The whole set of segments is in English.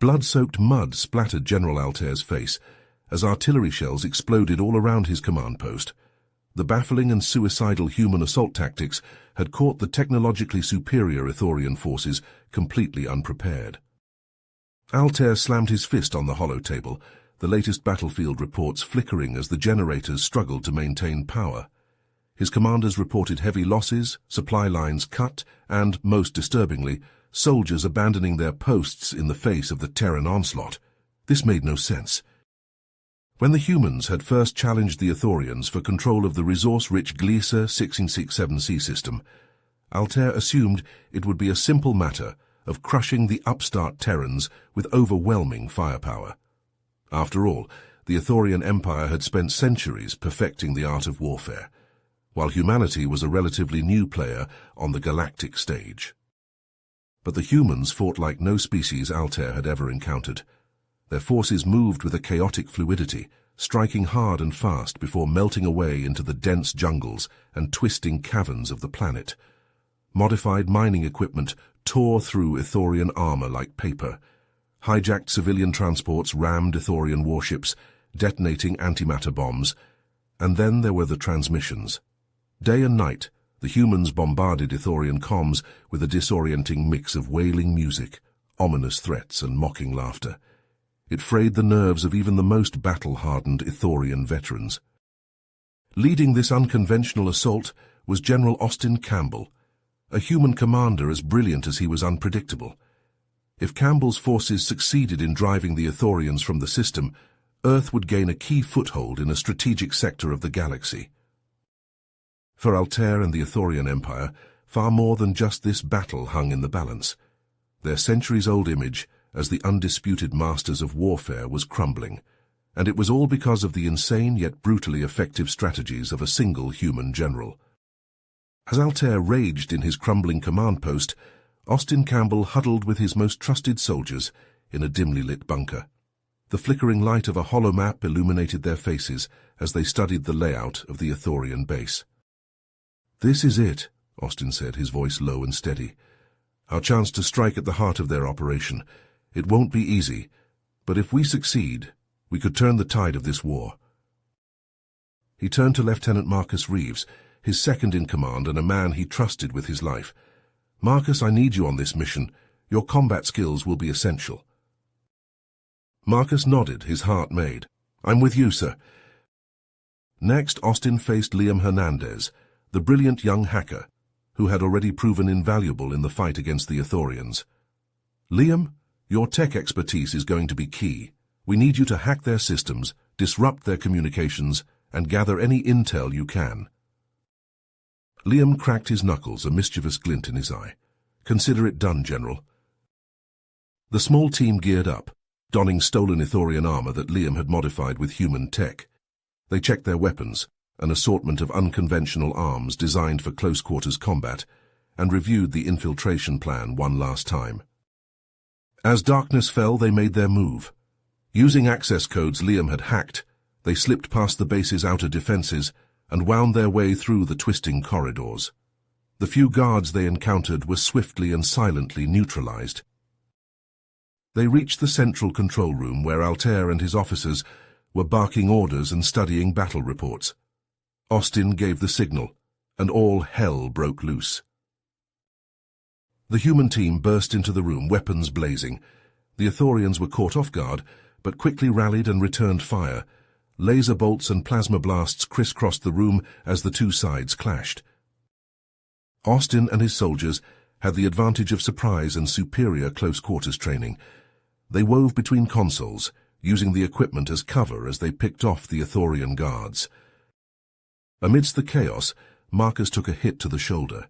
Blood-soaked mud splattered General Altair's face as artillery shells exploded all around his command post. The baffling and suicidal human assault tactics had caught the technologically superior Ithorian forces completely unprepared. Altair slammed his fist on the hollow table, the latest battlefield reports flickering as the generators struggled to maintain power. His commanders reported heavy losses, supply lines cut, and, most disturbingly, soldiers abandoning their posts in the face of the Terran onslaught. This made no sense. When the humans had first challenged the Ithorians for control of the resource-rich Gliese 1667C system, Altair assumed it would be a simple matter of crushing the upstart Terrans with overwhelming firepower. After all, the Ithorian Empire had spent centuries perfecting the art of warfare, while humanity was a relatively new player on the galactic stage. But the humans fought like no species Altair had ever encountered. Their forces moved with a chaotic fluidity, striking hard and fast before melting away into the dense jungles and twisting caverns of the planet. Modified mining equipment tore through Ithorian armor like paper. Hijacked civilian transports rammed Ithorian warships, detonating antimatter bombs. And then there were the transmissions. Day and night, the humans bombarded Ithorian comms with a disorienting mix of wailing music, ominous threats, and mocking laughter. It frayed the nerves of even the most battle-hardened Ithorian veterans. Leading this unconventional assault was General Austin Campbell, a human commander as brilliant as he was unpredictable. If Campbell's forces succeeded in driving the Ithorians from the system, Earth would gain a key foothold in a strategic sector of the galaxy. For Altair and the Ithorian Empire, far more than just this battle hung in the balance. Their centuries-old image as the undisputed masters of warfare was crumbling, and it was all because of the insane yet brutally effective strategies of a single human general. As Altair raged in his crumbling command post, Austin Campbell huddled with his most trusted soldiers in a dimly lit bunker. The flickering light of a hollow map illuminated their faces as they studied the layout of the Ithorian base. "This is it," Austin said, his voice low and steady. "Our chance to strike at the heart of their operation. It won't be easy, but if we succeed, we could turn the tide of this war." He turned to Lieutenant Marcus Reeves, his second-in-command and a man he trusted with his life. "Marcus, I need you on this mission. Your combat skills will be essential." Marcus nodded, his heart made. "I'm with you, sir." Next, Austin faced Liam Hernandez, the brilliant young hacker, who had already proven invaluable in the fight against the Ithorians. "Liam, your tech expertise is going to be key. We need you to hack their systems, disrupt their communications, and gather any intel you can." Liam cracked his knuckles, a mischievous glint in his eye. "Consider it done, General." The small team geared up, donning stolen Ithorian armor that Liam had modified with human tech. They checked their weapons, an assortment of unconventional arms designed for close-quarters combat, and reviewed the infiltration plan one last time. As darkness fell, they made their move. Using access codes Liam had hacked, they slipped past the base's outer defenses and wound their way through the twisting corridors. The few guards they encountered were swiftly and silently neutralized. They reached the central control room where Altair and his officers were barking orders and studying battle reports. Austin gave the signal, and all hell broke loose. The human team burst into the room, weapons blazing. The Ithorians were caught off guard, but quickly rallied and returned fire. Laser bolts and plasma blasts crisscrossed the room as the two sides clashed. Austin and his soldiers had the advantage of surprise and superior close-quarters training. They wove between consoles, using the equipment as cover as they picked off the Ithorian guards. Amidst the chaos, Marcus took a hit to the shoulder.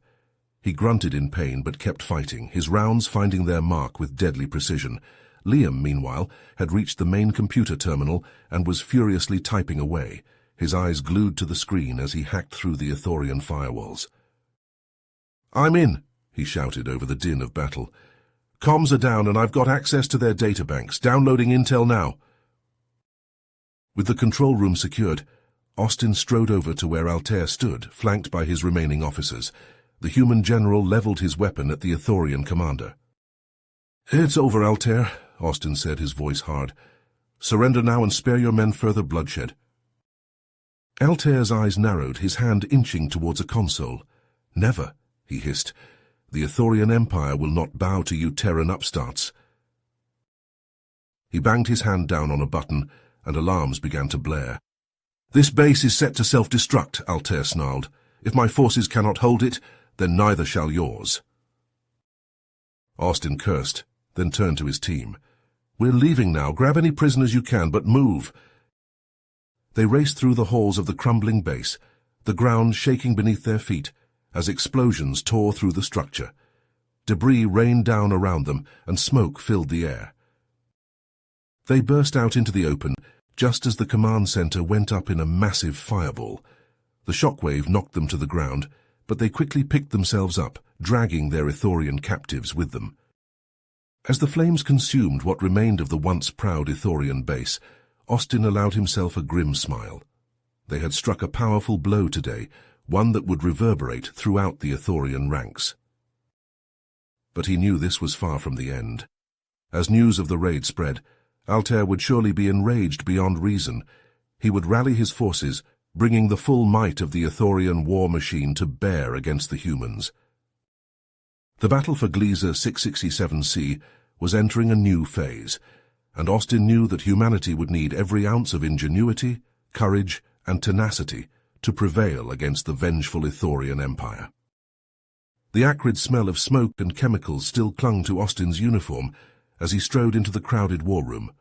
He grunted in pain but kept fighting, his rounds finding their mark with deadly precision. Liam, meanwhile, had reached the main computer terminal and was furiously typing away, his eyes glued to the screen as he hacked through the Ithorian firewalls. "I'm in," he shouted over the din of battle. "Comms are down and I've got access to their databanks. Downloading intel now." With the control room secured, Austin strode over to where Altair stood, flanked by his remaining officers. The human general leveled his weapon at the Ithorian commander. "It's over, Altair," Austin said, his voice hard. "Surrender now and spare your men further bloodshed." Altair's eyes narrowed, his hand inching towards a console. "Never," he hissed. "The Ithorian Empire will not bow to you Terran upstarts." He banged his hand down on a button, and alarms began to blare. "This base is set to self-destruct," Altair snarled. "If my forces cannot hold it, then neither shall yours." Austin cursed, then turned to his team. "We're leaving now. Grab any prisoners you can, but move." They raced through the halls of the crumbling base, the ground shaking beneath their feet as explosions tore through the structure. Debris rained down around them, and smoke filled the air. They burst out into the open just as the command center went up in a massive fireball. The shockwave knocked them to the ground, but they quickly picked themselves up, dragging their Ithorian captives with them. As the flames consumed what remained of the once proud Ithorian base, Austin allowed himself a grim smile. They had struck a powerful blow today, one that would reverberate throughout the Ithorian ranks. But he knew this was far from the end. As news of the raid spread, Altair would surely be enraged beyond reason. He would rally his forces, bringing the full might of the Ithorian war machine to bear against the humans. The battle for Gliese 667C was entering a new phase, and Austin knew that humanity would need every ounce of ingenuity, courage, and tenacity to prevail against the vengeful Ithorian Empire. The acrid smell of smoke and chemicals still clung to Austin's uniform as he strode into the crowded war room.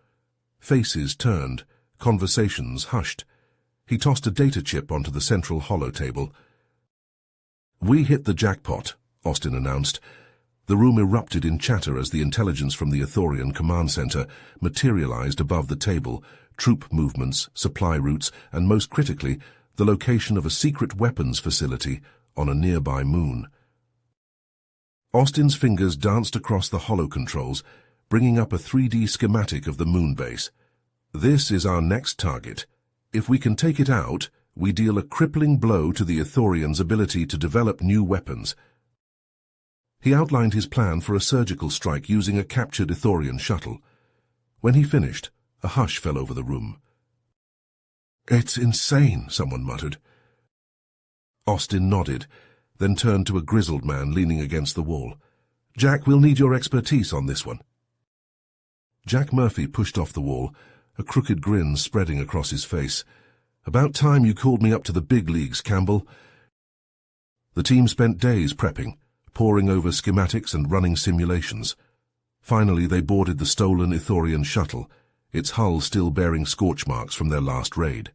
Faces turned, conversations hushed. He tossed a data chip onto the central holo table. "We hit the jackpot," Austin announced. The room erupted in chatter as the intelligence from the Ithorian command center materialized above the table, troop movements, supply routes, and most critically, the location of a secret weapons facility on a nearby moon. Austin's fingers danced across the holo controls, bringing up a 3D schematic of the moon base. "This is our next target. If we can take it out, we deal a crippling blow to the Ithorians' ability to develop new weapons." He outlined his plan for a surgical strike using a captured Ithorian shuttle. When he finished, a hush fell over the room. "It's insane," someone muttered. Austin nodded, then turned to a grizzled man leaning against the wall. "Jack, we'll need your expertise on this one." Jack Murphy pushed off the wall, a crooked grin spreading across his face. "About time you called me up to the big leagues, Campbell." The team spent days prepping, poring over schematics and running simulations. Finally, they boarded the stolen Ithorian shuttle, its hull still bearing scorch marks from their last raid.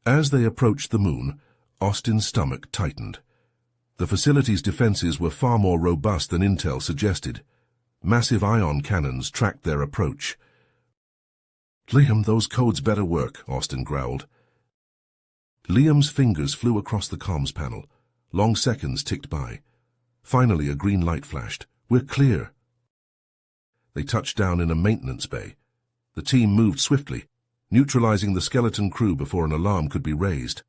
As they approached the moon, Austin's stomach tightened. The facility's defenses were far more robust than intel suggested. Massive ion cannons tracked their approach. "Liam, those codes better work," Austin growled. Liam's fingers flew across the comms panel. Long seconds ticked by. Finally, a green light flashed. "We're clear." They touched down in a maintenance bay. The team moved swiftly, neutralizing the skeleton crew before an alarm could be raised.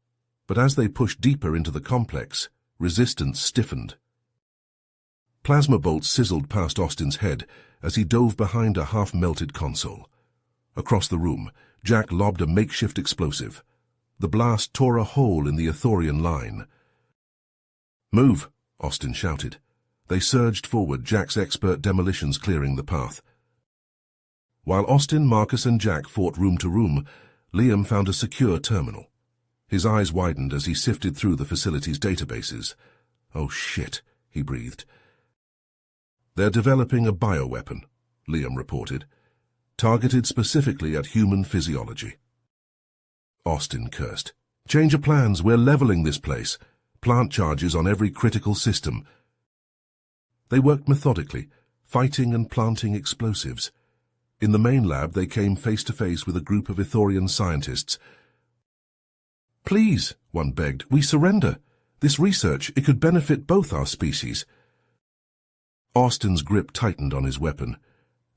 But as they pushed deeper into the complex, resistance stiffened. Plasma bolts sizzled past Austin's head as he dove behind a half-melted console. Across the room, Jack lobbed a makeshift explosive. The blast tore a hole in the Ithorian line. "Move," Austin shouted. They surged forward, Jack's expert demolitions clearing the path. While Austin, Marcus, and Jack fought room to room, Liam found a secure terminal. His eyes widened as he sifted through the facility's databases. "Oh shit," he breathed. "They're developing a bioweapon," Liam reported, "targeted specifically at human physiology." Austin cursed. "Change of plans, we're leveling this place. Plant charges on every critical system." They worked methodically, fighting and planting explosives. In the main lab, they came face to face with a group of Ithorian scientists. "Please," one begged, "we surrender. This research, it could benefit both our species." Austin's grip tightened on his weapon.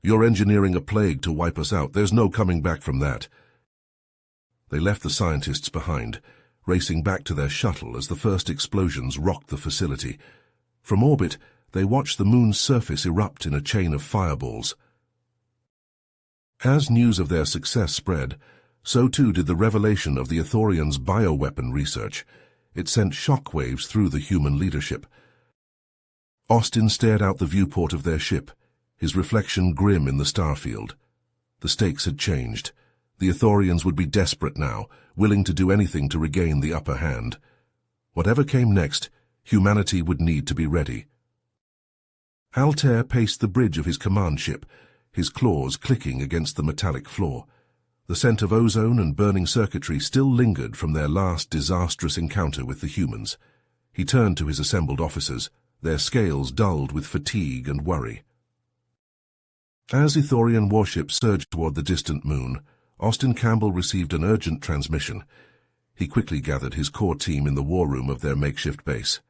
"You're engineering a plague to wipe us out. There's no coming back from that." They left the scientists behind, racing back to their shuttle as the first explosions rocked the facility. From orbit, they watched the moon's surface erupt in a chain of fireballs. As news of their success spread, so too did the revelation of the Ithorians' bioweapon research. It sent shockwaves through the human leadership. Austin stared out the viewport of their ship, his reflection grim in the starfield. The stakes had changed. The Ithorians would be desperate now, willing to do anything to regain the upper hand. Whatever came next, humanity would need to be ready. Altair paced the bridge of his command ship, his claws clicking against the metallic floor. The scent of ozone and burning circuitry still lingered from their last disastrous encounter with the humans. He turned to his assembled officers, their scales dulled with fatigue and worry. As Ithorian warships surged toward the distant moon, Austin Campbell received an urgent transmission. He quickly gathered his core team in the war room of their makeshift base.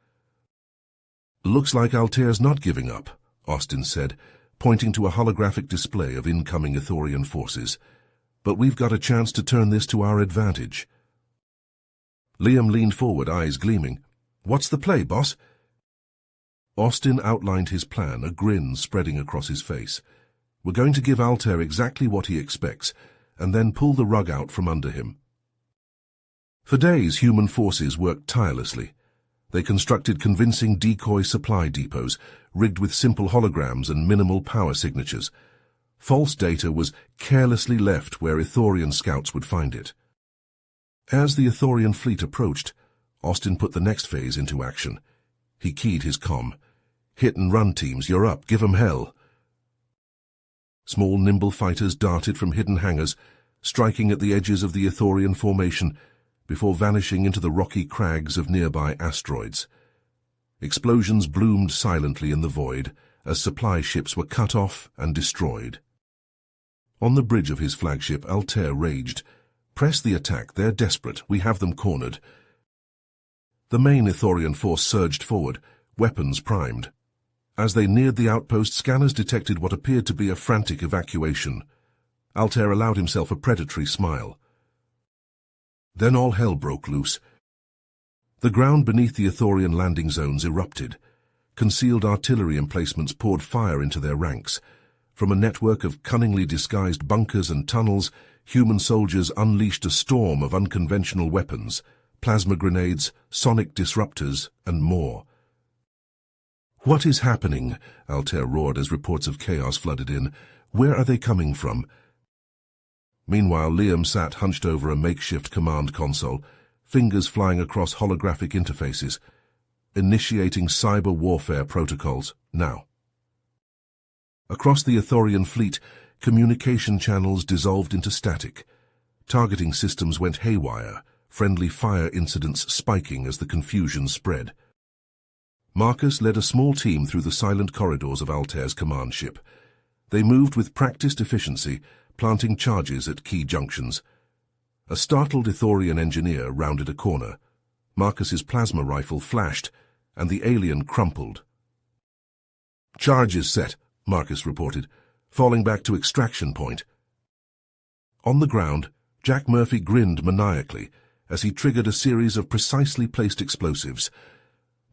"Looks like Altair's not giving up," Austin said, pointing to a holographic display of incoming Ithorian forces. "But we've got a chance to turn this to our advantage." Liam leaned forward, eyes gleaming. "What's the play, boss?" Austin outlined his plan, a grin spreading across his face. "We're going to give Altair exactly what he expects, and then pull the rug out from under him." For days, human forces worked tirelessly. They constructed convincing decoy supply depots, rigged with simple holograms and minimal power signatures. False data was carelessly left where Ithorian scouts would find it. As the Ithorian fleet approached, Austin put the next phase into action. He keyed his comm. "Hit-and-run teams, you're up, give 'em hell." Small, nimble fighters darted from hidden hangars, striking at the edges of the Ithorian formation, before vanishing into the rocky crags of nearby asteroids. Explosions bloomed silently in the void as supply ships were cut off and destroyed. On the bridge of his flagship, Altair raged. "Press the attack, they're desperate, we have them cornered." The main Ithorian force surged forward, weapons primed. As they neared the outpost, scanners detected what appeared to be a frantic evacuation. Altair allowed himself a predatory smile. Then all hell broke loose. The ground beneath the Ithorian landing zones erupted. Concealed artillery emplacements poured fire into their ranks. From a network of cunningly disguised bunkers and tunnels, human soldiers unleashed a storm of unconventional weapons, plasma grenades, sonic disruptors, and more. "What is happening?" Altair roared as reports of chaos flooded in. "Where are they coming from?" Meanwhile, Liam sat hunched over a makeshift command console, fingers flying across holographic interfaces, initiating cyber warfare protocols now. Across the Ithorian fleet, communication channels dissolved into static. Targeting systems went haywire, friendly fire incidents spiking as the confusion spread. Marcus led a small team through the silent corridors of Altair's command ship. They moved with practiced efficiency, planting charges at key junctions. A startled Ithorian engineer rounded a corner. Marcus's plasma rifle flashed, and the alien crumpled. "Charges set," Marcus reported, falling back to extraction point. On the ground, Jack Murphy grinned maniacally as he triggered a series of precisely placed explosives.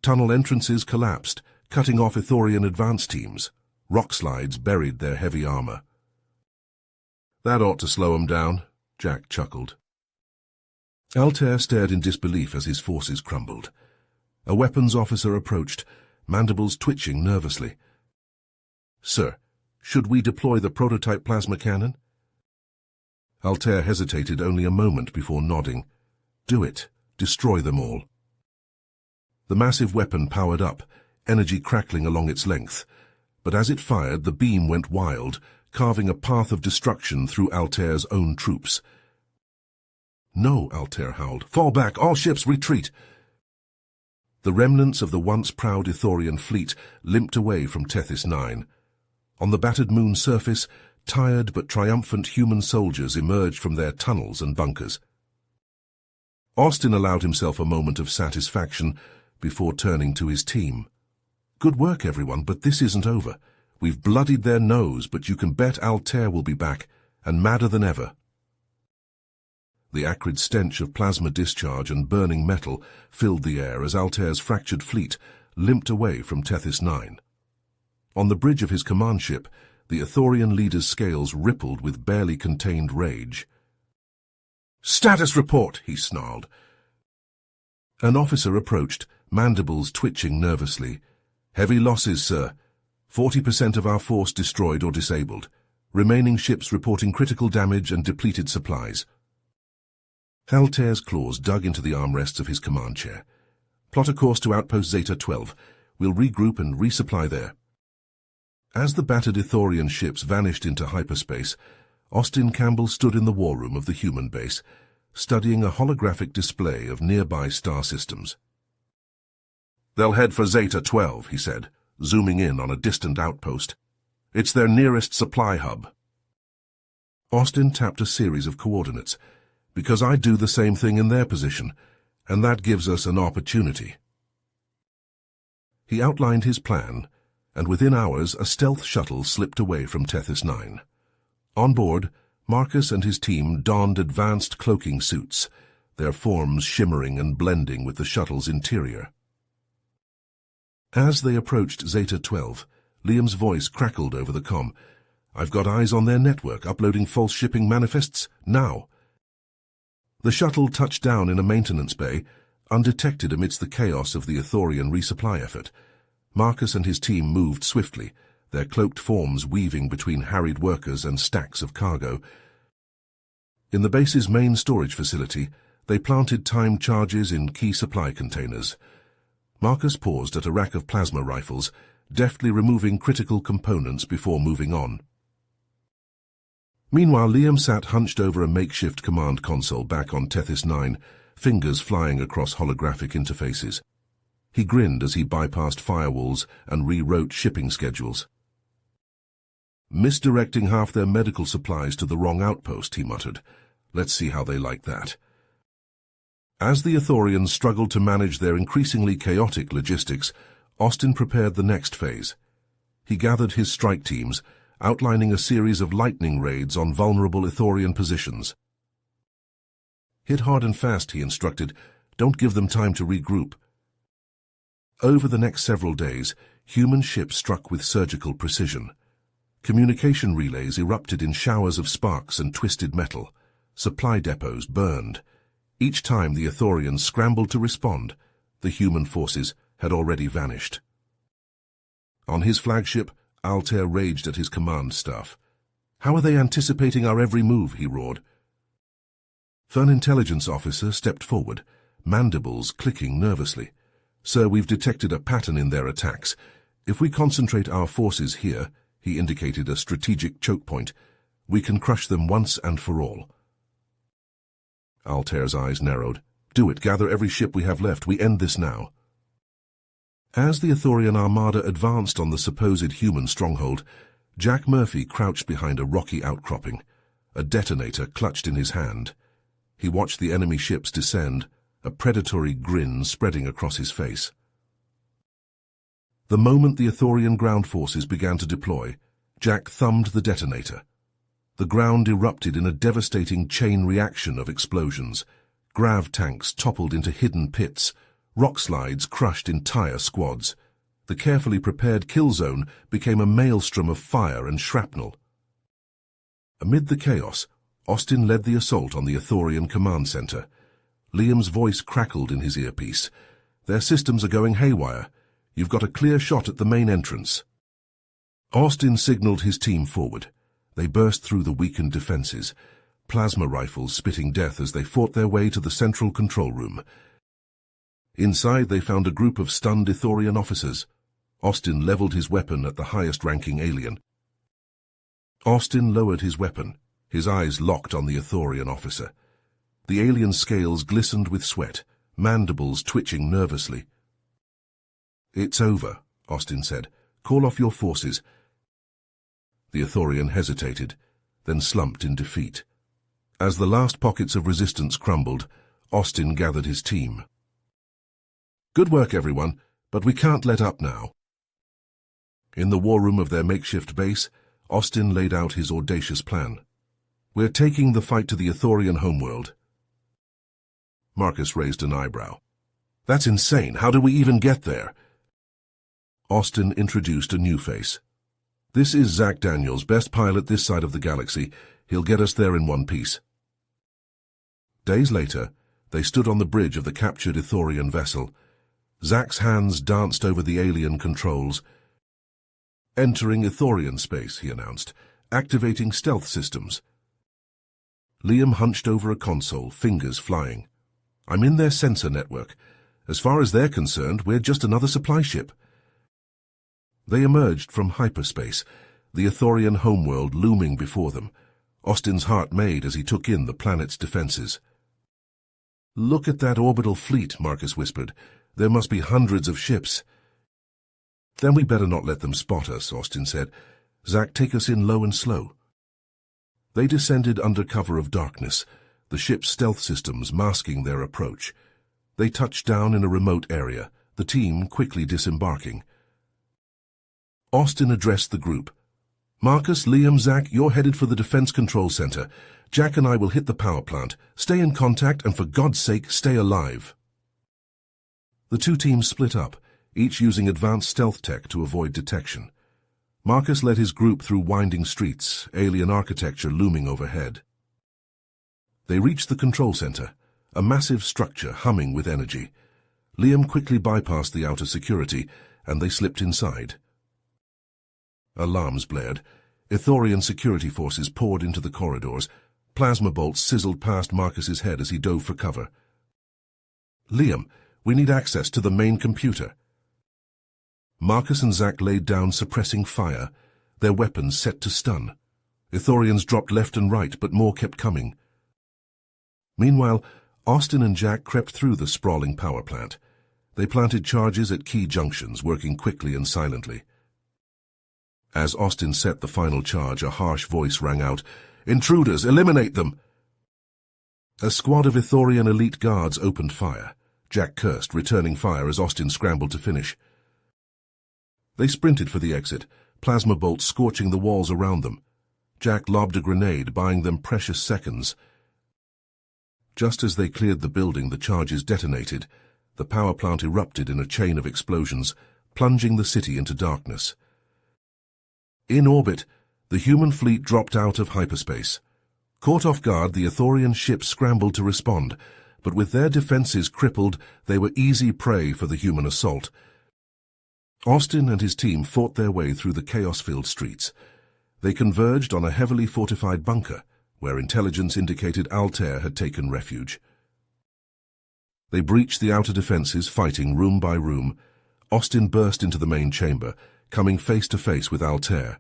Tunnel entrances collapsed, cutting off Ithorian advance teams. Rock slides buried their heavy armor. "That ought to slow 'em down," Jack chuckled. Altair stared in disbelief as his forces crumbled. A weapons officer approached, mandibles twitching nervously. "Sir, should we deploy the prototype plasma cannon?" Altair hesitated only a moment before nodding. "Do it. Destroy them all." The massive weapon powered up, energy crackling along its length. But as it fired, the beam went wild, carving a path of destruction through Altair's own troops. "No," Altair howled. "Fall back! All ships retreat!" The remnants of the once proud Ithorian fleet limped away from Tethys 9. On the battered moon surface, tired but triumphant human soldiers emerged from their tunnels and bunkers. Austin allowed himself a moment of satisfaction before turning to his team. "Good work, everyone, but this isn't over. We've bloodied their nose, but you can bet Altair will be back, and madder than ever." The acrid stench of plasma discharge and burning metal filled the air as Altair's fractured fleet limped away from Tethys 9. On the bridge of his command ship, The Ithorian leader's scales rippled with barely contained rage. "Status report," he snarled. An officer approached, mandibles twitching nervously. "Heavy losses, sir. 40% of our force destroyed or disabled. Remaining ships reporting critical damage and depleted supplies." Altair's claws dug into the armrests of his command chair. "Plot a course to Outpost Zeta 12. We'll regroup and resupply there." As the battered Ithorian ships vanished into hyperspace, Austin Campbell stood in the war room of the human base, studying a holographic display of nearby star systems. "They'll head for Zeta 12, he said, zooming in on a distant outpost. "It's their nearest supply hub." Austin tapped a series of coordinates. "Because I do the same thing in their position, and that gives us an opportunity." He outlined his plan, and within hours a stealth shuttle slipped away from Tethys 9. On board, Marcus and his team donned advanced cloaking suits, their forms shimmering and blending with the shuttle's interior. As they approached Zeta 12, Liam's voice crackled over the comm. "I've got eyes on their network, uploading false shipping manifests, now." The shuttle touched down in a maintenance bay, undetected amidst the chaos of the Ithorian resupply effort. Marcus and his team moved swiftly, their cloaked forms weaving between harried workers and stacks of cargo. In the base's main storage facility, they planted timed charges in key supply containers. Marcus paused at a rack of plasma rifles, deftly removing critical components before moving on. Meanwhile, Liam sat hunched over a makeshift command console back on Tethys 9, fingers flying across holographic interfaces. He grinned as he bypassed firewalls and rewrote shipping schedules. "Misdirecting half their medical supplies to the wrong outpost," he muttered. "Let's see how they like that." As the Ithorians struggled to manage their increasingly chaotic logistics, Austin prepared the next phase. He gathered his strike teams, outlining a series of lightning raids on vulnerable Ithorian positions. "Hit hard and fast," he instructed. "Don't give them time to regroup." Over the next several days, human ships struck with surgical precision. Communication relays erupted in showers of sparks and twisted metal. Supply depots burned. Each time the Ithorians scrambled to respond, the human forces had already vanished. On his flagship, Altair raged at his command staff. "How are they anticipating our every move?" he roared. An intelligence officer stepped forward, mandibles clicking nervously. "Sir, we've detected a pattern in their attacks. If we concentrate our forces here," he indicated a strategic choke point, "we can crush them once and for all." Altair's eyes narrowed. "Do it. Gather every ship we have left. We end this now." As the Ithorian armada advanced on the supposed human stronghold, Jack Murphy crouched behind a rocky outcropping, a detonator clutched in his hand. He watched the enemy ships descend, a predatory grin spreading across his face. The moment the Ithorian ground forces began to deploy, Jack thumbed the detonator. The ground erupted in a devastating chain reaction of explosions. Grav tanks toppled into hidden pits. Rock slides crushed entire squads. The carefully prepared kill zone became a maelstrom of fire and shrapnel. Amid the chaos, Austin led the assault on the Ithorian command center. Liam's voice crackled in his earpiece. "Their systems are going haywire. You've got a clear shot at the main entrance." Austin signaled his team forward. They burst through the weakened defenses, plasma rifles spitting death as they fought their way to the central control room. Inside, they found a group of stunned Ithorian officers. Austin leveled his weapon at the highest-ranking alien. Austin lowered his weapon, his eyes locked on the Ithorian officer. The alien's scales glistened with sweat, mandibles twitching nervously. "It's over," Austin said. "Call off your forces." The Ithorian hesitated, then slumped in defeat. As the last pockets of resistance crumbled, Austin gathered his team. "Good work, everyone, but we can't let up now." In the war room of their makeshift base, Austin laid out his audacious plan. "We're taking the fight to the Ithorian homeworld." Marcus raised an eyebrow. "That's insane. How do we even get there?" Austin introduced a new face. This is Zach Daniels, best pilot this side of the galaxy. He'll get us there in one piece. Days later, they stood on the bridge of the captured Ithorian vessel. Zach's hands danced over the alien controls. "Entering Ithorian space," he announced, "activating stealth systems." Liam hunched over a console, fingers flying. "I'm in their sensor network. As far as they're concerned, we're just another supply ship." They emerged from hyperspace, the Ithorian homeworld looming before them. Austin's heart made as he took in the planet's defenses. "Look at that orbital fleet," Marcus whispered. "There must be hundreds of ships." "Then we better not let them spot us," Austin said. "Zach, take us in low and slow." They descended under cover of darkness, the ship's stealth systems masking their approach. They touched down in a remote area, the team quickly disembarking. Austin addressed the group. "Marcus, Liam, Zach, you're headed for the Defense Control Center. Jack and I will hit the power plant. Stay in contact and for God's sake, stay alive." The two teams split up, each using advanced stealth tech to avoid detection. Marcus led his group through winding streets, alien architecture looming overhead. They reached the control center, a massive structure humming with energy. Liam quickly bypassed the outer security, and they slipped inside. Alarms blared. Ithorian security forces poured into the corridors. Plasma bolts sizzled past Marcus's head as he dove for cover. "Liam, we need access to the main computer." Marcus and Zach laid down suppressing fire, their weapons set to stun. Ithorians dropped left and right, but more kept coming. Meanwhile, Austin and Jack crept through the sprawling power plant. They planted charges at key junctions, working quickly and silently. As Austin set the final charge, a harsh voice rang out, "Intruders, eliminate them!" A squad of Ithorian elite guards opened fire. Jack cursed, returning fire as Austin scrambled to finish. They sprinted for the exit, plasma bolts scorching the walls around them. Jack lobbed a grenade, buying them precious seconds. Just as they cleared the building, the charges detonated. The power plant erupted in a chain of explosions, plunging the city into darkness. In orbit, the human fleet dropped out of hyperspace. Caught off guard, the Ithorian ships scrambled to respond, but with their defenses crippled, they were easy prey for the human assault. Austin and his team fought their way through the chaos-filled streets. They converged on a heavily fortified bunker, where intelligence indicated Altair had taken refuge. They breached the outer defenses, fighting room by room. Austin burst into the main chamber, coming face to face with Altair.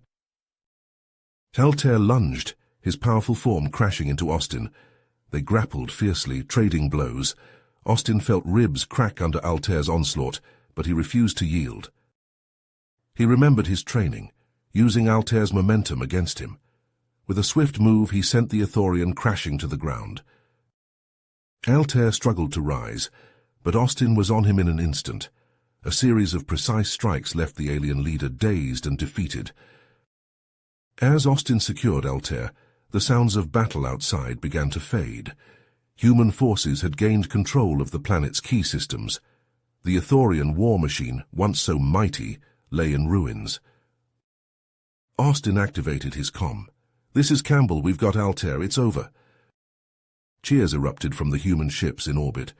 Altair lunged, his powerful form crashing into Austin. They grappled fiercely, trading blows. Austin felt ribs crack under Altair's onslaught, but he refused to yield. He remembered his training, using Altair's momentum against him. With a swift move, he sent the Ithorian crashing to the ground. Altair struggled to rise, but Austin was on him in an instant. A series of precise strikes left the alien leader dazed and defeated. As Austin secured Altair, the sounds of battle outside began to fade. Human forces had gained control of the planet's key systems. The Ithorian war machine, once so mighty, lay in ruins. Austin activated his comm. "This is Campbell, we've got Altair, it's over." Cheers erupted from the human ships in orbit.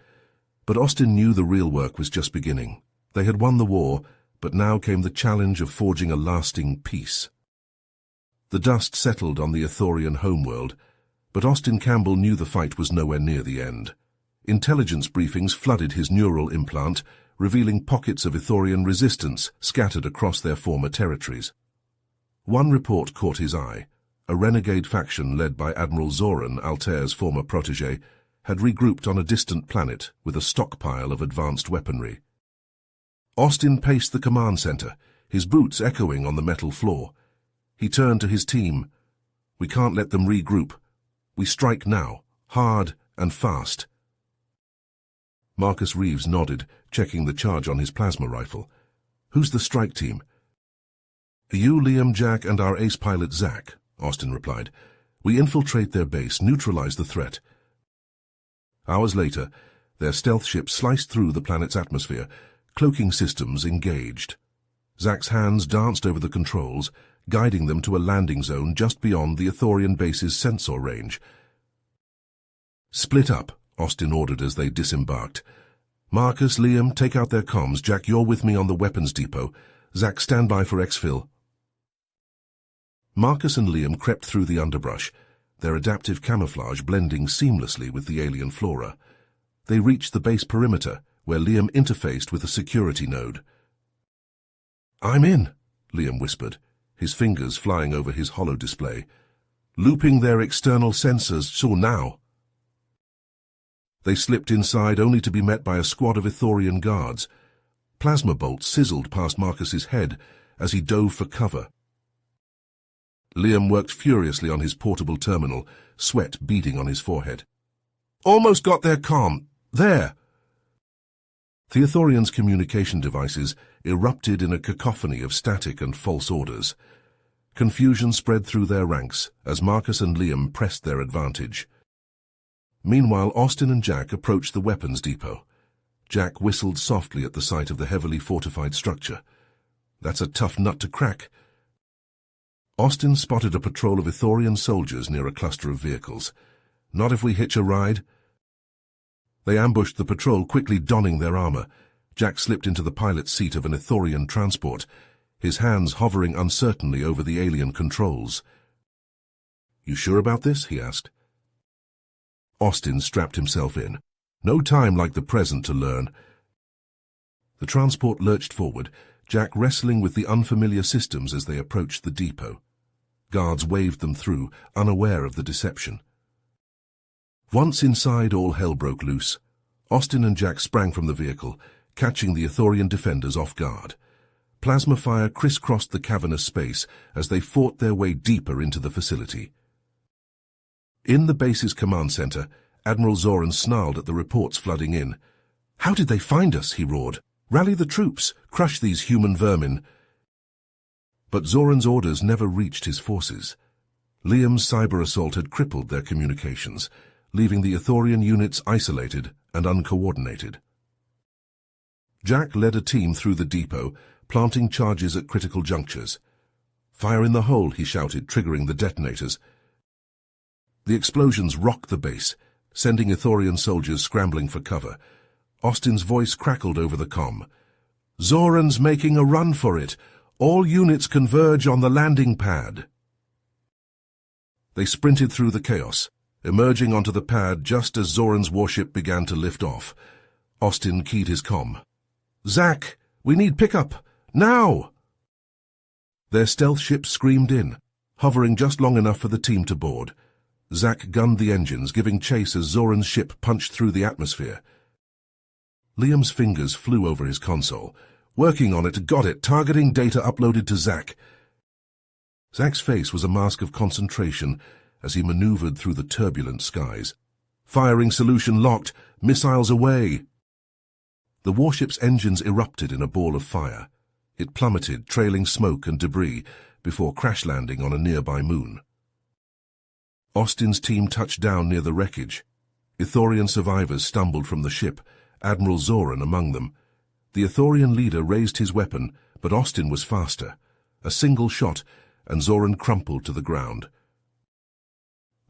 But Austin knew the real work was just beginning. They had won the war, but now came the challenge of forging a lasting peace. The dust settled on the Ithorian homeworld, but Austin Campbell knew the fight was nowhere near the end. Intelligence briefings flooded his neural implant, revealing pockets of Ithorian resistance scattered across their former territories. One report caught his eye. A renegade faction led by Admiral Zoran, Altair's former protege, had regrouped on a distant planet with a stockpile of advanced weaponry. Austin paced the command center, his boots echoing on the metal floor. He turned to his team. "We can't let them regroup. We strike now, hard and fast." Marcus Reeves nodded, checking the charge on his plasma rifle. "Who's the strike team?" "You, Liam, Jack, and our ace pilot Zach," Austin replied. "We infiltrate their base, neutralize the threat." Hours later, their stealth ship sliced through the planet's atmosphere, cloaking systems engaged. Zach's hands danced over the controls, guiding them to a landing zone just beyond the Ithorian base's sensor range. "Split up," Austin ordered as they disembarked. "Marcus, Liam, take out their comms. Jack, you're with me on the weapons depot. Zach, stand by for exfil." Marcus and Liam crept through the underbrush, their adaptive camouflage blending seamlessly with the alien flora. They reached the base perimeter, where Liam interfaced with a security node. "I'm in," Liam whispered, his fingers flying over his holo display. "Looping their external sensors, so now." They slipped inside only to be met by a squad of Ithorian guards. Plasma bolts sizzled past Marcus's head as he dove for cover. Liam worked furiously on his portable terminal, sweat beading on his forehead. "Almost got their comm. There!" The Ithorians' communication devices erupted in a cacophony of static and false orders. Confusion spread through their ranks as Marcus and Liam pressed their advantage. Meanwhile, Austin and Jack approached the weapons depot. Jack whistled softly at the sight of the heavily fortified structure. "That's a tough nut to crack." Austin spotted a patrol of Ithorian soldiers near a cluster of vehicles. "Not if we hitch a ride." They ambushed the patrol, quickly donning their armor. Jack slipped into the pilot's seat of an Ithorian transport, his hands hovering uncertainly over the alien controls. "You sure about this?" he asked. Austin strapped himself in. No time like the present to learn. The transport lurched forward, Jack wrestling with the unfamiliar systems as they approached the depot. Guards waved them through, unaware of the deception. Once inside, all hell broke loose. Austin and Jack sprang from the vehicle, catching the Ithorian defenders off guard. Plasma fire crisscrossed the cavernous space as they fought their way deeper into the facility. In the base's command center, Admiral Zoran snarled at the reports flooding in. "How did they find us?" he roared. "Rally the troops! Crush these human vermin!" But Zoran's orders never reached his forces. Liam's cyber assault had crippled their communications, leaving the Ithorian units isolated and uncoordinated. Jack led a team through the depot, planting charges at critical junctures. "Fire in the hole," he shouted, triggering the detonators. The explosions rocked the base, sending Ithorian soldiers scrambling for cover. Austin's voice crackled over the comm. "Zoran's making a run for it. All units converge on the landing pad." They sprinted through the chaos, emerging onto the pad just as Zoran's warship began to lift off. Austin keyed his comm. "Zach, we need pickup. Now!" Their stealth ship screamed in, hovering just long enough for the team to board. Zach gunned the engines, giving chase as Zoran's ship punched through the atmosphere. Liam's fingers flew over his console. "Working on it, got it, targeting data uploaded to Zach." Zach's face was a mask of concentration as he maneuvered through the turbulent skies. "Firing solution locked, missiles away." The warship's engines erupted in a ball of fire. It plummeted, trailing smoke and debris, before crash-landing on a nearby moon. Austin's team touched down near the wreckage. Ithorian survivors stumbled from the ship, Admiral Zoran among them. The Ithorian leader raised his weapon, but Austin was faster. A single shot, and Zoran crumpled to the ground.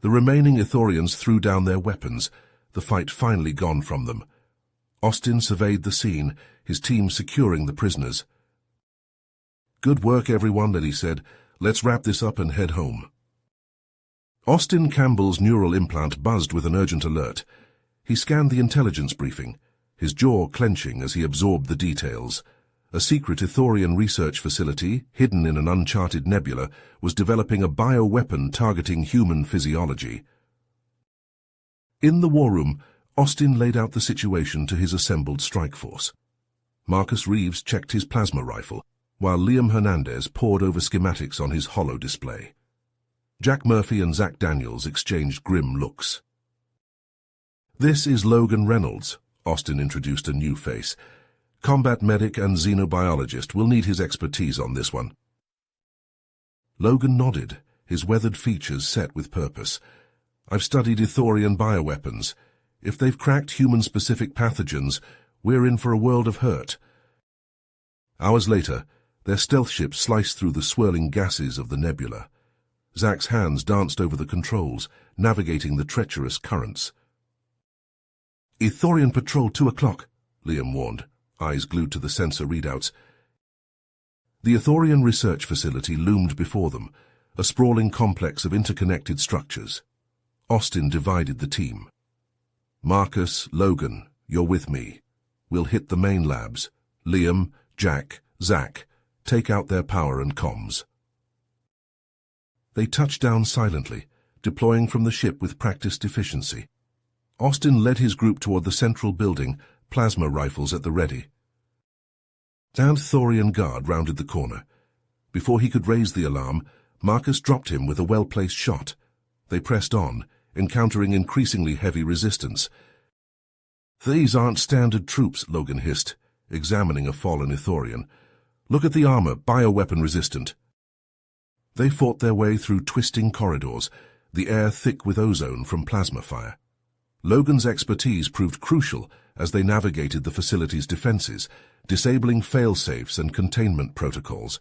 The remaining Ithorians threw down their weapons, the fight finally gone from them. Austin surveyed the scene, his team securing the prisoners. "Good work, everyone," he said. "Let's wrap this up and head home." Austin Campbell's neural implant buzzed with an urgent alert. He scanned the intelligence briefing, his jaw clenching as he absorbed the details. A secret Ithorian research facility, hidden in an uncharted nebula, was developing a bioweapon targeting human physiology. In the war room, Austin laid out the situation to his assembled strike force. Marcus Reeves checked his plasma rifle, while Liam Hernandez pored over schematics on his holo display. Jack Murphy and Zach Daniels exchanged grim looks. "This is Logan Reynolds," Austin introduced a new face. "Combat medic and xenobiologist. We'll need his expertise on this one." Logan nodded, his weathered features set with purpose. "I've studied Ithorian bioweapons. If they've cracked human-specific pathogens, we're in for a world of hurt." Hours later, Their stealth ship sliced through the swirling gases of the nebula. Zack's hands danced over the controls, navigating the treacherous currents. "Ithorian patrol 2 o'clock, Liam warned, eyes glued to the sensor readouts. The Ithorian research facility loomed before them, a sprawling complex of interconnected structures. Austin divided the team. "Marcus, Logan, you're with me. We'll hit the main labs. Liam, Jack, Zack, take out their power and comms." They touched down silently, deploying from the ship with practiced efficiency. Austin led his group toward the central building, plasma rifles at the ready. An Thorian guard rounded the corner. Before he could raise the alarm, Marcus dropped him with a well-placed shot. They pressed on, encountering increasingly heavy resistance. "These aren't standard troops," Logan hissed, examining a fallen Ithorian. "Look at the armor, bioweapon resistant." They fought their way through twisting corridors, the air thick with ozone from plasma fire. Logan's expertise proved crucial as they navigated the facility's defenses, disabling fail-safes and containment protocols.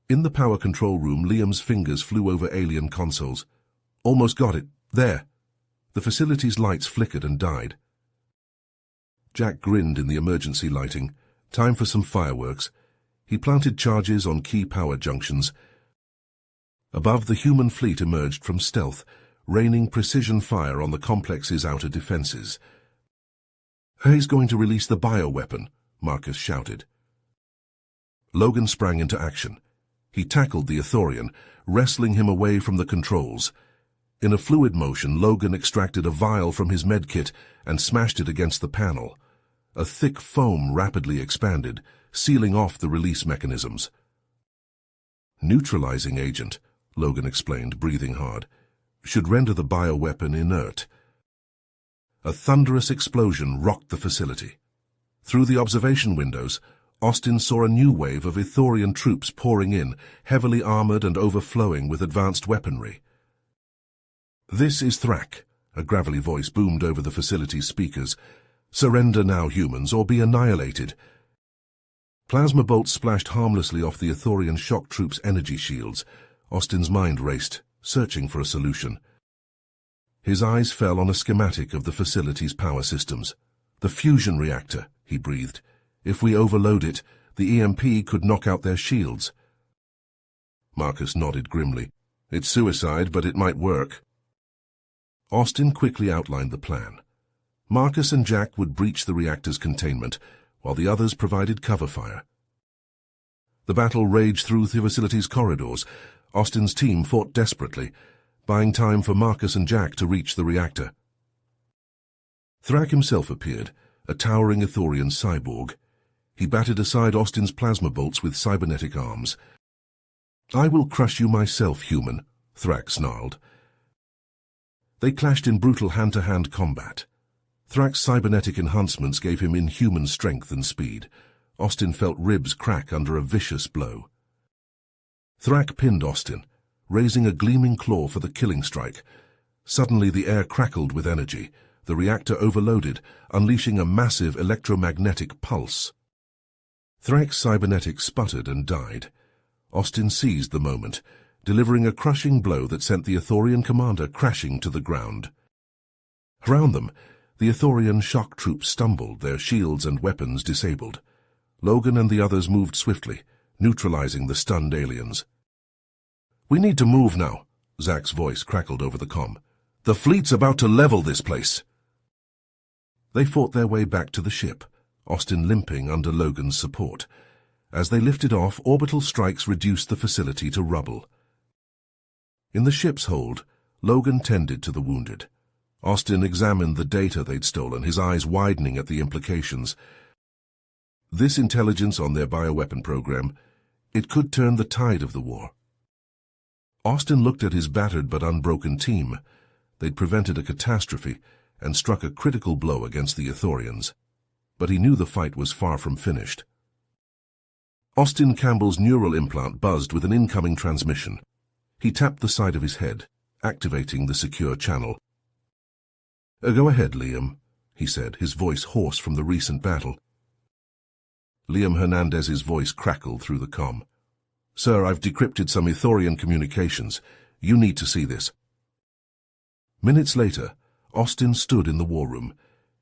In the power control room, Liam's fingers flew over alien consoles. "Almost got it. There." The facility's lights flickered and died. Jack grinned in the emergency lighting. Time for some fireworks. He planted charges on key power junctions. Above, the human fleet emerged from stealth, raining precision fire on the complex's outer defenses. "He's going to release the bioweapon," Marcus shouted. Logan sprang into action. He tackled the Ithorian, wrestling him away from the controls. In a fluid motion, Logan extracted a vial from his medkit and smashed it against the panel. A thick foam rapidly expanded, sealing off the release mechanisms. "Neutralizing agent," Logan explained, breathing hard, "should render the bioweapon inert." A thunderous explosion rocked the facility. Through the observation windows, Austin saw a new wave of Ithorian troops pouring in, heavily armored and overflowing with advanced weaponry. "This is Thrak," a gravelly voice boomed over the facility's speakers. "Surrender now, humans, or be annihilated." Plasma bolts splashed harmlessly off the Ithorian shock troops' energy shields. Austin's mind raced, searching for a solution. His eyes fell on a schematic of the facility's power systems. "The fusion reactor," he breathed. "If we overload it, the EMP could knock out their shields." Marcus nodded grimly. "It's suicide, but it might work." Austin quickly outlined the plan. Marcus and Jack would breach the reactor's containment, while the others provided cover fire. The battle raged through the facility's corridors. Austin's team fought desperately, buying time for Marcus and Jack to reach the reactor. Thrak himself appeared, a towering Ithorian cyborg. He batted aside Austin's plasma bolts with cybernetic arms. "I will crush you myself, human," Thrak snarled. They clashed in brutal hand-to-hand combat. Thrak's cybernetic enhancements gave him inhuman strength and speed. Austin felt ribs crack under a vicious blow. Thrak pinned Austin, raising a gleaming claw for the killing strike. Suddenly the air crackled with energy. The reactor overloaded, unleashing a massive electromagnetic pulse. Thrak's cybernetics sputtered and died. Austin seized the moment, delivering a crushing blow that sent the Ithorian commander crashing to the ground. Around them, the Ithorian shock troops stumbled, their shields and weapons disabled. Logan and the others moved swiftly, neutralizing the stunned aliens. "We need to move now," Zack's voice crackled over the comm. "The fleet's about to level this place." They fought their way back to the ship, Austin limping under Logan's support. As they lifted off, orbital strikes reduced the facility to rubble. In the ship's hold, Logan tended to the wounded. Austin examined the data they'd stolen, his eyes widening at the implications. This intelligence on their bioweapon program, it could turn the tide of the war. Austin looked at his battered but unbroken team. They'd prevented a catastrophe and struck a critical blow against the Ithorians. But he knew the fight was far from finished. Austin Campbell's neural implant buzzed with an incoming transmission. He tapped the side of his head, activating the secure channel. "Go ahead, Liam," he said, his voice hoarse from the recent battle. Liam Hernandez's voice crackled through the comm. "Sir, I've decrypted some Ithorian communications. You need to see this." Minutes later, Austin stood in the war room,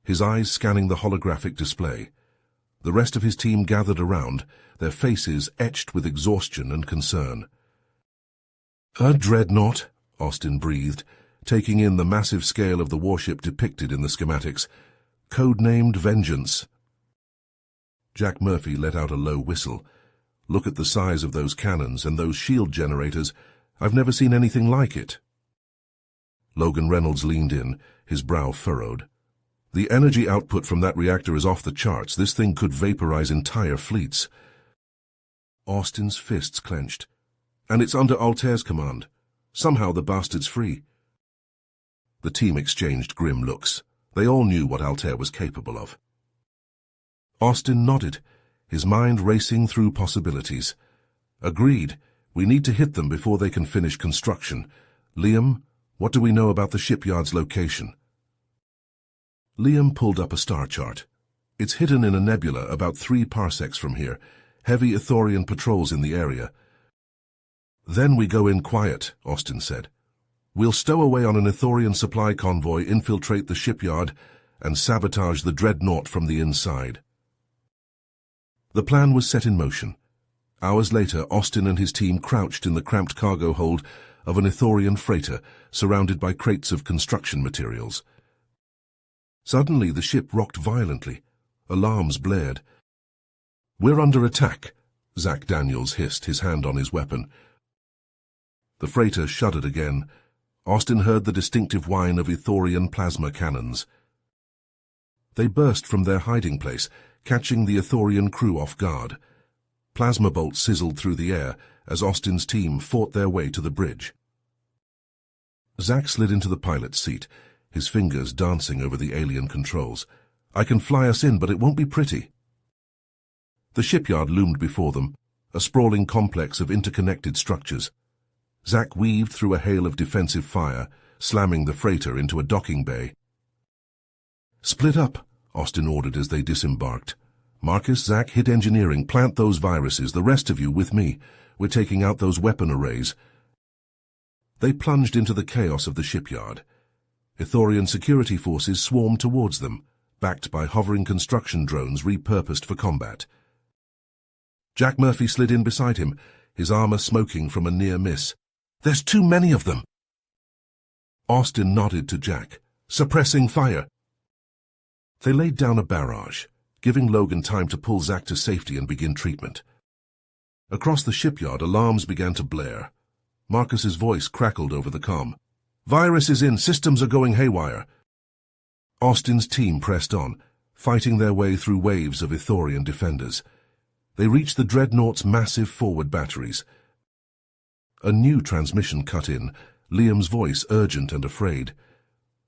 his eyes scanning the holographic display. The rest of his team gathered around, their faces etched with exhaustion and concern. "A dreadnought," Austin breathed, taking in the massive scale of the warship depicted in the schematics. "Codenamed Vengeance." Jack Murphy let out a low whistle. "Look at the size of those cannons and those shield generators. I've never seen anything like it." Logan Reynolds leaned in, his brow furrowed. "The energy output from that reactor is off the charts. This thing could vaporize entire fleets." Austin's fists clenched. "And it's under Altair's command. Somehow the bastard's free." The team exchanged grim looks. They all knew what Altair was capable of. Austin nodded, his mind racing through possibilities. "Agreed. We need to hit them before they can finish construction. Liam, what do we know about the shipyard's location?" Liam pulled up a star chart. "It's hidden in a nebula about 3 parsecs from here. Heavy Ithorian patrols in the area." "Then we go in quiet," Austin said. "We'll stow away on an Ithorian supply convoy, infiltrate the shipyard, and sabotage the dreadnought from the inside." The plan was set in motion. Hours later, Austin and his team crouched in the cramped cargo hold of an Ithorian freighter, surrounded by crates of construction materials. Suddenly, the ship rocked violently. Alarms blared. "We're under attack," Zach Daniels hissed, his hand on his weapon. The freighter shuddered again. Austin heard the distinctive whine of Ithorian plasma cannons. They burst from their hiding place, catching the Ithorian crew off guard. Plasma bolts sizzled through the air as Austin's team fought their way to the bridge. Zach slid into the pilot's seat, his fingers dancing over the alien controls. "I can fly us in, but it won't be pretty." The shipyard loomed before them, a sprawling complex of interconnected structures. Zach weaved through a hail of defensive fire, slamming the freighter into a docking bay. "Split up," Austin ordered as they disembarked. "Marcus, Zach, hit engineering, plant those viruses, the rest of you with me. We're taking out those weapon arrays." They plunged into the chaos of the shipyard. Ithorian security forces swarmed towards them, backed by hovering construction drones repurposed for combat. Jack Murphy slid in beside him, his armor smoking from a near miss. "There's too many of them." Austin nodded to Jack, suppressing fire. They laid down a barrage, giving Logan time to pull Zach to safety and begin treatment. Across the shipyard, alarms began to blare. Marcus's voice crackled over the comm. "Virus is in, systems are going haywire." Austin's team pressed on, fighting their way through waves of Ithorian defenders. They reached the dreadnought's massive forward batteries. A new transmission cut in, Liam's voice urgent and afraid.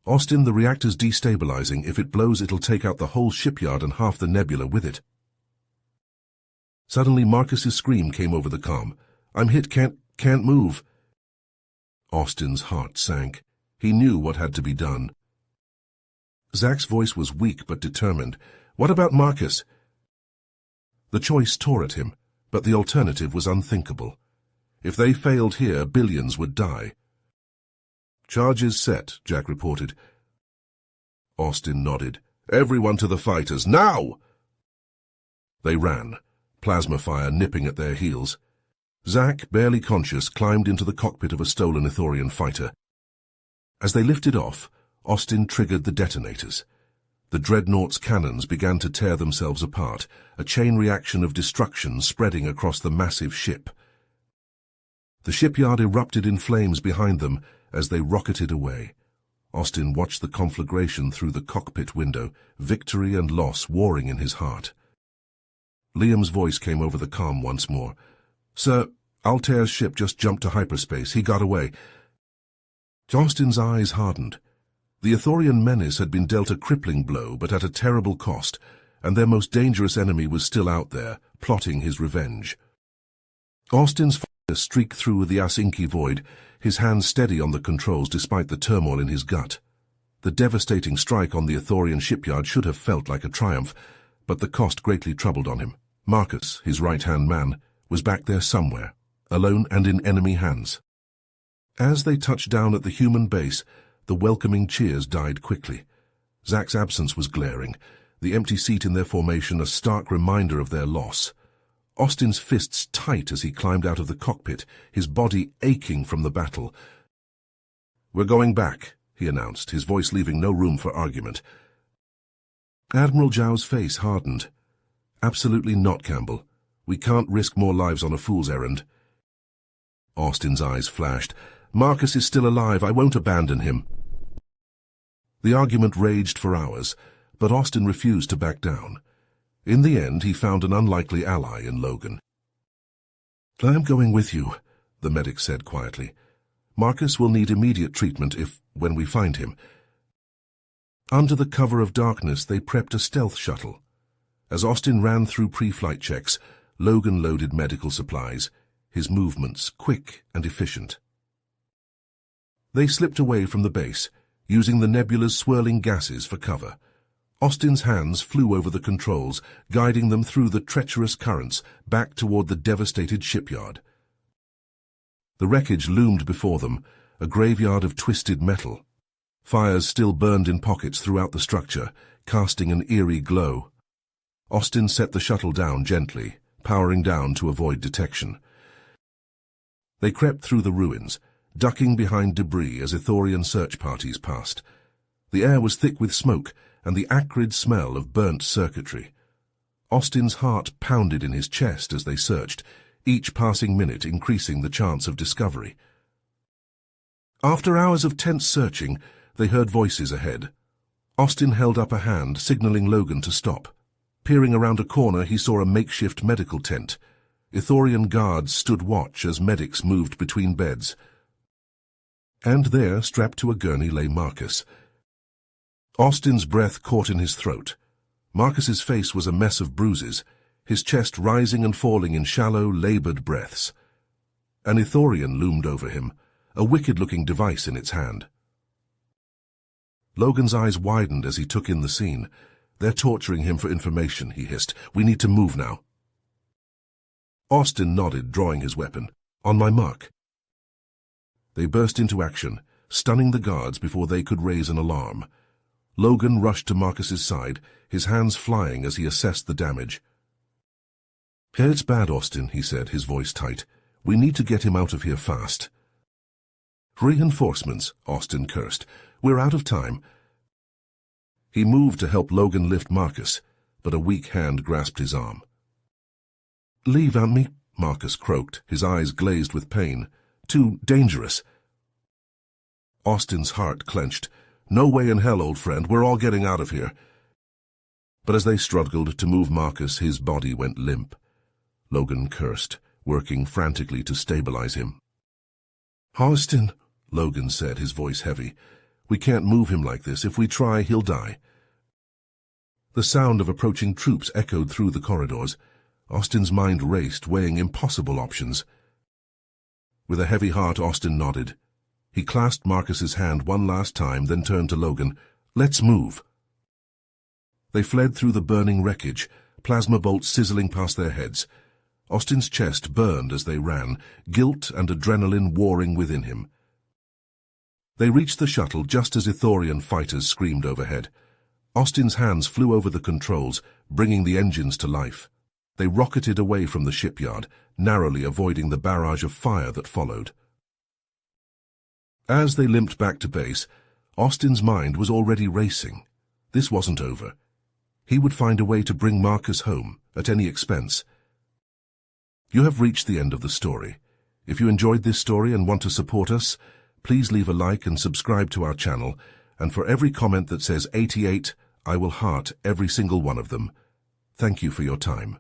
"Austin, the reactor's destabilizing. If it blows, it'll take out the whole shipyard and half the nebula with it." Suddenly, Marcus's scream came over the comm. "I'm hit, can't move." Austin's heart sank. He knew what had to be done. Zach's voice was weak but determined. "What about Marcus?" The choice tore at him, but the alternative was unthinkable. If they failed here, billions would die. "Charges set," Jack reported. Austin nodded. "Everyone to the fighters, now!" They ran, plasma fire nipping at their heels. Zach, barely conscious, climbed into the cockpit of a stolen Ithorian fighter. As they lifted off, Austin triggered the detonators. The dreadnought's cannons began to tear themselves apart, a chain reaction of destruction spreading across the massive ship. The shipyard erupted in flames behind them as they rocketed away. Austin watched the conflagration through the cockpit window, victory and loss warring in his heart. Liam's voice came over the comm once more. "Sir, Altair's ship just jumped to hyperspace. He got away." Austin's eyes hardened. The Ithorian menace had been dealt a crippling blow, but at a terrible cost, and their most dangerous enemy was still out there, plotting his revenge. Austin's fighter streaked through the Asinki void, his hands steady on the controls despite the turmoil in his gut. The devastating strike on the Ithorian shipyard should have felt like a triumph, but the cost greatly troubled on him. Marcus, his right-hand man, was back there somewhere, alone and in enemy hands. As they touched down at the human base, the welcoming cheers died quickly. Zach's absence was glaring, the empty seat in their formation a stark reminder of their loss. Austin's fists tight as he climbed out of the cockpit, his body aching from the battle. "We're going back," he announced, his voice leaving no room for argument. Admiral Zhao's face hardened. "Absolutely not, Campbell. We can't risk more lives on a fool's errand." Austin's eyes flashed. "Marcus is still alive. I won't abandon him." The argument raged for hours, but Austin refused to back down. In the end, he found an unlikely ally in Logan. "I'm going with you," the medic said quietly. "Marcus will need immediate treatment when we find him." Under the cover of darkness, they prepped a stealth shuttle. As Austin ran through pre-flight checks, Logan loaded medical supplies, his movements quick and efficient. They slipped away from the base, using the nebula's swirling gases for cover. Austin's hands flew over the controls, guiding them through the treacherous currents back toward the devastated shipyard. The wreckage loomed before them, a graveyard of twisted metal. Fires still burned in pockets throughout the structure, casting an eerie glow. Austin set the shuttle down gently, powering down to avoid detection. They crept through the ruins, ducking behind debris as Ithorian search parties passed. The air was thick with smoke and the acrid smell of burnt circuitry. Austin's heart pounded in his chest as they searched, each passing minute increasing the chance of discovery. After hours of tense searching, they heard voices ahead. Austin held up a hand, signaling Logan to stop. Peering around a corner, he saw a makeshift medical tent. Ithorian guards stood watch as medics moved between beds. And there, strapped to a gurney, lay Marcus. Austin's breath caught in his throat. Marcus's face was a mess of bruises, his chest rising and falling in shallow, labored breaths. An Ithorian loomed over him, a wicked-looking device in its hand. Logan's eyes widened as he took in the scene. "They're torturing him for information," he hissed. "We need to move now." Austin nodded, drawing his weapon. "On my mark." They burst into action, stunning the guards before they could raise an alarm. Logan rushed to Marcus's side, his hands flying as he assessed the damage. "It's bad, Austin," he said, his voice tight. "We need to get him out of here fast." "Reinforcements," Austin cursed. "We're out of time." He moved to help Logan lift Marcus, but a weak hand grasped his arm. "Leave me," Marcus croaked, his eyes glazed with pain. "Too dangerous." Austin's heart clenched. "No way in hell, old friend. We're all getting out of here." But as they struggled to move Marcus, his body went limp. Logan cursed, working frantically to stabilize him. "Austin," Logan said, his voice heavy. "We can't move him like this. If we try, he'll die." The sound of approaching troops echoed through the corridors. Austin's mind raced, weighing impossible options. With a heavy heart, Austin nodded. He clasped Marcus's hand one last time, then turned to Logan. "Let's move." They fled through the burning wreckage, plasma bolts sizzling past their heads. Austin's chest burned as they ran, guilt and adrenaline warring within him. They reached the shuttle just as Ithorian fighters screamed overhead. Austin's hands flew over the controls, bringing the engines to life. They rocketed away from the shipyard, narrowly avoiding the barrage of fire that followed. As they limped back to base, Austin's mind was already racing. This wasn't over. He would find a way to bring Marcus home, at any expense. You have reached the end of the story. If you enjoyed this story and want to support us, please leave a like and subscribe to our channel, and for every comment that says 88, I will heart every single one of them. Thank you for your time.